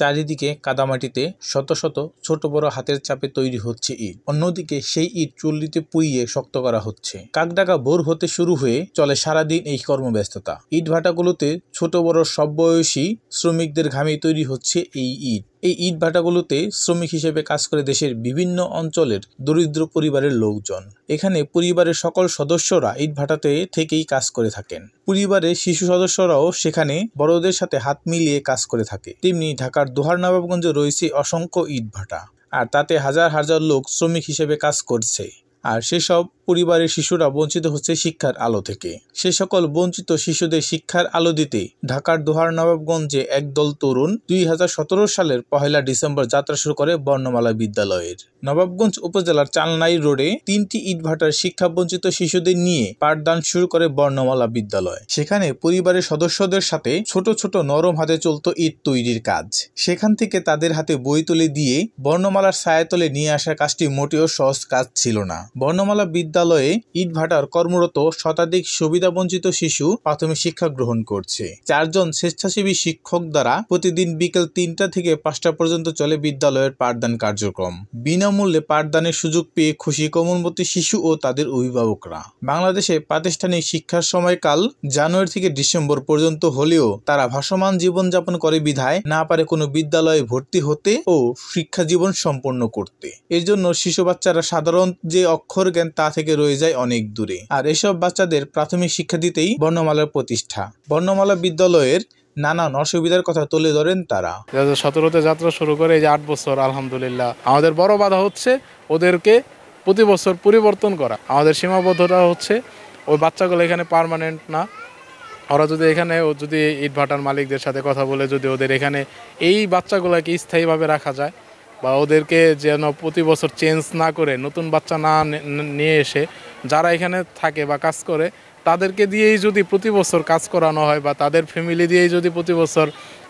চারিদিকে কাদামাটিতে শত শত ছোট বড় হাতের চাপে তৈরি হচ্ছে ইট। অন্যদিকে সেই ইট চুল্লিতে পুড়িয়ে শক্ত করা হচ্ছে। কাকডাকা ভোর হতে শুরু হয়ে চলে সারাদিন এই কর্মব্যস্ততা। ইট ভাটাগুলোতে ছোট বড় সব বয়সী শ্রমিকদের ঘামে তৈরি হচ্ছে এই ইট। এই ইট ভাটাগুলোতে শ্রমিক হিসেবে কাজ করে দেশের বিভিন্ন অঞ্চলের দরিদ্র পরিবারের লোকজন। এখানে পরিবারের সকল সদস্যরা ইট ভাটাতে থেকেই কাজ করে থাকেন। পরিবারের শিশু সদস্যরাও সেখানে বড়দের সাথে হাত মিলিয়ে কাজ করে থাকে। তেমনি ঢাকার দোহার নবাবগঞ্জে রয়েছে অসংখ্য ইট ভাটা, আর তাতে হাজার হাজার লোক শ্রমিক হিসেবে কাজ করছে। আর সেসব পরিবারের শিশুরা বঞ্চিত হচ্ছে শিক্ষার আলো থেকে। সে সকল বঞ্চিত শিশুদের শিক্ষার আলো দিতে ঢাকার দোহার নবাবগঞ্জে একদল তরুণ 2017 সালের 1 ডিসেম্বর যাত্রা শুরু করে বর্ণমালা বিদ্যালয়ের। নবাবগঞ্জ উপজেলার চালনাই রোডে 3টি ইটভাটার শিক্ষা বঞ্চিত শিশুদের নিয়ে পাঠদান শুরু করে বর্ণমালা বিদ্যালয়। সেখানে পরিবারের সদস্যদের সাথে ছোট ছোট নরম হাতে চলত ইট তৈরির কাজ। সেখান থেকে তাদের হাতে বই তুলে দিয়ে বর্ণমালার ছায়াতলে নিয়ে আসার কাজটি মোটেও সহজ কাজ ছিল না। বর্ণমালা বিদ্যালয়ে ইটভাটার কর্মরত শতাধিক সুবিধাবঞ্চিত শিশু প্রাথমিক শিক্ষা গ্রহণ করছে। 4 জন স্বেচ্ছাসেবী শিক্ষক দ্বারা প্রতিদিন বিকেল 3টা থেকে 5টা পর্যন্ত চলে বিদ্যালয়ের পাঠদান কার্যক্রম। বিনামূল্যে পাঠদানের সুযোগ পেয়ে খুশি কোমলমতি শিশু ও তাদের অভিভাবকরা। বাংলাদেশে প্রাতিষ্ঠানিক শিক্ষার সময়কাল জানুয়ারি থেকে ডিসেম্বর পর্যন্ত হলেও তারা ভাসমান জীবনযাপন করে বিধায় না পারে কোনো বিদ্যালয়ে ভর্তি হতে ও শিক্ষা জীবন সম্পন্ন করতে। এর জন্য শিশু বাচ্চারা সাধারণ যে অক্ষর জ্ঞান তা থেকে রয়ে যায় অনেক দূরে। আর এসব বাচ্চাদের প্রাথমিক শিক্ষা দিতেই বর্ণমালার প্রতিষ্ঠা। বর্ণমালা বিদ্যালয়ের নানান অসুবিধার কথা তুলে ধরেন তারা। 2017-তে যাত্রা শুরু করে এই যে 8 বছর, আলহামদুলিল্লাহ আমাদের বড় বাধা হচ্ছে ওদেরকে প্রতি বছর পরিবর্তন করা। আমাদের সীমাবদ্ধতা হচ্ছে ওই বাচ্চাগুলো এখানে পার্মানেন্ট না। ওরা যদি এখানে যদি ইটভাটার মালিকদের সাথে কথা বলে যদি ওদের এখানে এই বাচ্চাগুলোকে স্থায়ীভাবে রাখা যায় বা ওদেরকে যেন প্রতি বছর চেঞ্জ না করে নতুন বাচ্চা না নিয়ে এসে যারা এখানে থাকে বা কাজ করে তাদেরকে দিয়েই যদি প্রতি বছর কাজ করানো হয় বা তাদের ফ্যামিলি দিয়েই যদি প্রতি বছর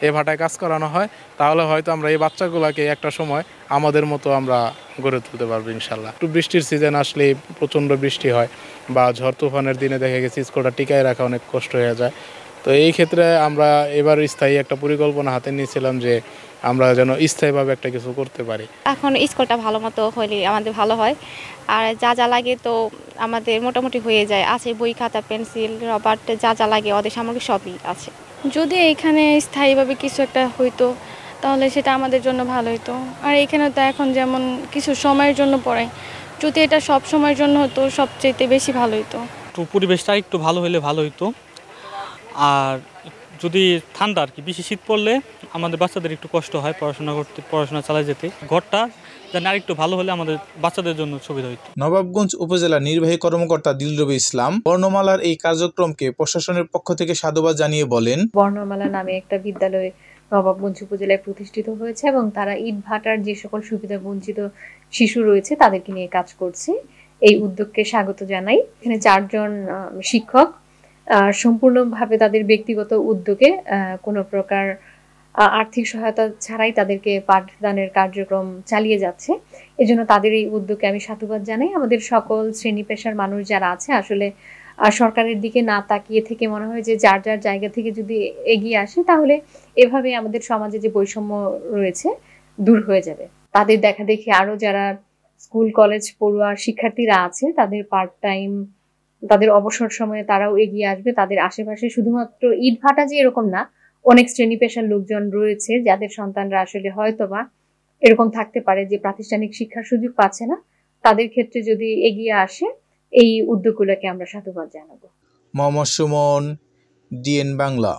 এই ভাটায় কাজ করানো হয় তাহলে হয়তো আমরা এই বাচ্চাগুলোকে একটা সময় আমাদের মতো আমরা গড়ে তুলতে পারবো ইনশাল্লাহ। একটু বৃষ্টির সিজন আসলে প্রচণ্ড বৃষ্টি হয় বা ঝড় তুফানের দিনে দেখা গেছে স্কুলটা টিকায় রাখা অনেক কষ্ট হয়ে যায়। তো এই ক্ষেত্রে আমরা এবার স্থায়ী একটা পরিকল্পনা হাতে নিয়েছিলাম যে আমরা যেন স্থায়ীভাবে একটা কিছু করতে পারি। এখন স্কুলটা ভালো মতো হলে আমাদের ভালো হয়। আর যা যা লাগে তো আমাদের মোটামুটি হয়ে যায়, আছে বই খাতা পেন্সিল রবার যা যা লাগে ওদের সামগ্রী সবই আছে। যদি এখানে স্থায়ীভাবে কিছু একটা হইতো তাহলে সেটা আমাদের জন্য ভালো হতো। আর এখানে তো এখন যেমন কিছু সময়ের জন্য পড়ায়, যদি এটা সব সময়ের জন্য হতো সবচেয়ে বেশি ভালো হতো। একটু পরিবেশটা একটু ভালো হলে ভালো হতো। আর যদি ঠান্ডা আর কি, বেশি শীত পড়লে আমাদের বাচ্চাদের একটু কষ্ট হয় পড়াশোনা চালিয়ে যেতে। ঘরটা যেন আরেকটু ভালো হলে আমাদের বাচ্চাদের জন্য সুবিধা হতো। নবাবগঞ্জ উপজেলা নির্বাহী কর্মকর্তা দিলরবি ইসলাম বর্ণমালার এই কার্যক্রমকে প্রশাসনের পক্ষ থেকে সাধুবাদ জানিয়ে বলেন, বর্ণমালা নামে একটা বিদ্যালয় নবাবগঞ্জ উপজেলায় প্রতিষ্ঠিত হয়েছে এবং তারা ইট ভাটার যে সকল সুবিধা বঞ্চিত শিশু রয়েছে তাদেরকে নিয়ে কাজ করছে। এই উদ্যোগকে স্বাগত জানাই। এখানে 4 জন শিক্ষক সম্পূর্ণভাবে তাদের ব্যক্তিগত উদ্যোগে কোনো প্রকার আর্থিক সহায়তা ছাড়াই তাদেরকে পাঠদানের কার্যক্রম চালিয়ে যাচ্ছে। এজন্য তাদের এই উদ্যোগকে আমি সাধুবাদ জানাই। আমাদের সকল শ্রেণী পেশার মানুষ যারা আছে আসলে সরকারের দিকে না তাকিয়ে থেকে মনে হয় যে যার যার জায়গা থেকে যদি এগিয়ে আসে তাহলে এভাবে আমাদের সমাজে যে বৈষম্য রয়েছে দূর হয়ে যাবে। তাদের দেখা দেখি আরো যারা স্কুল কলেজ পড়ুয়া শিক্ষার্থীরা আছে তাদের পার্ট টাইম তাদের অবসর সময়ে তারাও এগিয়ে আসবে। তাদের আশেপাশে শুধুমাত্র ইট ভাটা যে এরকম না, অনেক শ্রেণী পেশার লোকজন রয়েছে যাদের সন্তানরা আসলে হয়তোবা এরকম থাকতে পারে যে প্রাতিষ্ঠানিক শিক্ষার সুযোগ পাচ্ছে না। তাদের ক্ষেত্রে যদি এগিয়ে আসে এই উদ্যোগগুলোকে আমরা সাধুবাদ জানাবো। মোহাম্মদ সুমন, ডিএন বাংলা।